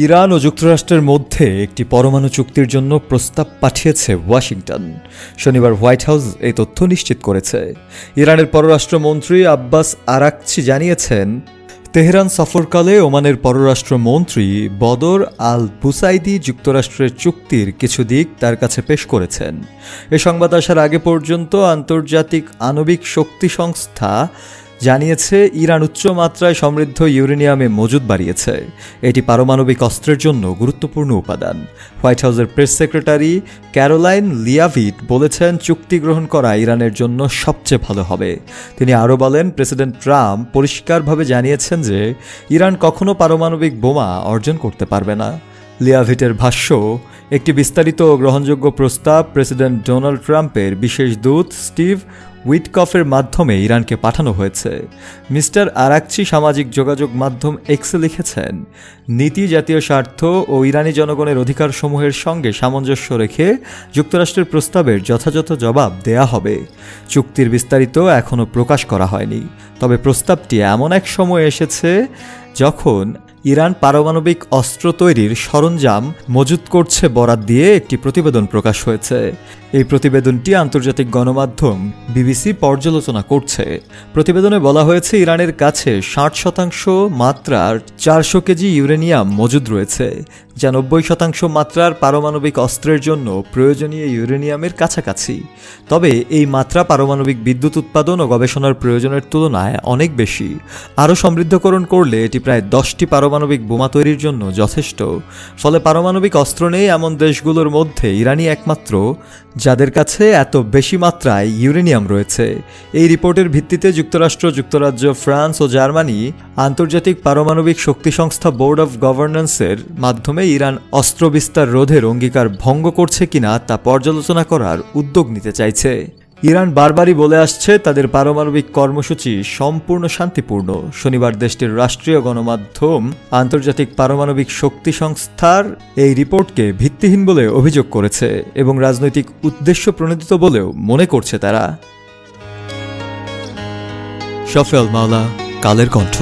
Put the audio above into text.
Iran ও যুক্তরাষ্ট্রের মধ্যে একটি পরমাণু চুক্তির জন্য প্রস্তাব পাঠিয়েছে ওয়াশিংটন। শনিবার হোয়াইট হাউস এই তথ্য নিশ্চিত করেছে। ইরানের পররাষ্ট্রমন্ত্রী আব্বাস আরাকচি জানিয়েছেন, তেহরান সফরকালে ওমানের পররাষ্ট্রমন্ত্রী বদর আল বুসাইদি যুক্তরাষ্ট্রের চুক্তির কিছু দিক তার কাছে পেশ করেছেন। এ সংবাদ আসার আগে পর্যন্ত আন্তর্জাতিক আণবিক শক্তি সংস্থা জানিয়েছে ইরান উচ্চমাত্রায় সমৃদ্ধ ইউরেনিয়ামে মজুদ বাড়িয়েছে। এটি পারমাণবিক অস্ত্রের জন্য গুরুত্বপূর্ণ উপাদান। হোয়াইট হাউসের প্রেস সেক্রেটারি ক্যারোলাইন লিয়াভিট বলেছেন, চুক্তি গ্রহণ করা ইরানের জন্য সবচেয়ে ভালো হবে। তিনি আরও বলেন, প্রেসিডেন্ট ট্রাম্প পরিষ্কারভাবে জানিয়েছেন যে ইরান কখনো পারমাণবিক বোমা অর্জন করতে পারবে না। লিয়াভিটের ভাষ্য, একটি বিস্তারিত ও গ্রহণযোগ্য প্রস্তাব প্রেসিডেন্ট ডোনাল্ড ট্রাম্পের বিশেষ দূত স্টিভ উইটকফের মাধ্যমে ইরানকে পাঠানো হয়েছে। মিস্টার আরাকচি সামাজিক যোগাযোগ মাধ্যম এক্সে লিখেছেন, নীতি, জাতীয় স্বার্থ ও ইরানি জনগণের অধিকারসমূহের সঙ্গে সামঞ্জস্য রেখে যুক্তরাষ্ট্রের প্রস্তাবের যথাযথ জবাব দেয়া হবে। চুক্তির বিস্তারিত এখনও প্রকাশ করা হয়নি, তবে প্রস্তাবটি এমন এক সময় এসেছে যখন ইরান পারমাণবিক অস্ত্র তৈরির সরঞ্জাম মজুত করছে বরাত দিয়ে একটি প্রতিবেদন প্রকাশ হয়েছে। এই প্রতিবেদনটি আন্তর্জাতিক গণমাধ্যম বিবিসি পর্যালোচনা করছে। প্রতিবেদনে বলা হয়েছে, ইরানের কাছে 60% মাত্রার 400 কেজি ইউরেনিয়াম মজুদ রয়েছে, যা 90% মাত্রার পারমাণবিক অস্ত্রের জন্য প্রয়োজনীয় ইউরেনিয়ামের কাছাকাছি। তবে এই মাত্রা পারমাণবিক বিদ্যুৎ উৎপাদন ও গবেষণার প্রয়োজনের তুলনায় অনেক বেশি। আরও সমৃদ্ধকরণ করলে এটি প্রায় 10টি পারমাণবিক বোমা তৈরির জন্য যথেষ্ট। ফলে পারমাণবিক অস্ত্র নেই এমন দেশগুলোর মধ্যে ইরানই একমাত্র যাদের কাছে এত বেশি মাত্রায় ইউরেনিয়াম রয়েছে। এই রিপোর্টের ভিত্তিতে যুক্তরাষ্ট্র, যুক্তরাজ্য, ফ্রান্স ও জার্মানি আন্তর্জাতিক পারমাণবিক শক্তি সংস্থা বোর্ড অব গভর্নেন্সের মাধ্যমে ইরান অস্ত্র বিস্তার রোধের অঙ্গীকার ভঙ্গ করছে কিনা তা পর্যালোচনা করার উদ্যোগ নিতে চাইছে। ইরান বারবারই বলে আসছে তাদের পারমাণবিক কর্মসূচি সম্পূর্ণ শান্তিপূর্ণ। শনিবার দেশটির রাষ্ট্রীয় গণমাধ্যম আন্তর্জাতিক পারমাণবিক শক্তি সংস্থার এই রিপোর্টকে ভিত্তিহীন বলে অভিযোগ করেছে এবং রাজনৈতিক উদ্দেশ্য প্রণোদিত বলেও মনে করছে তারা। শফি আল মাওলা, কালের কণ্ঠ।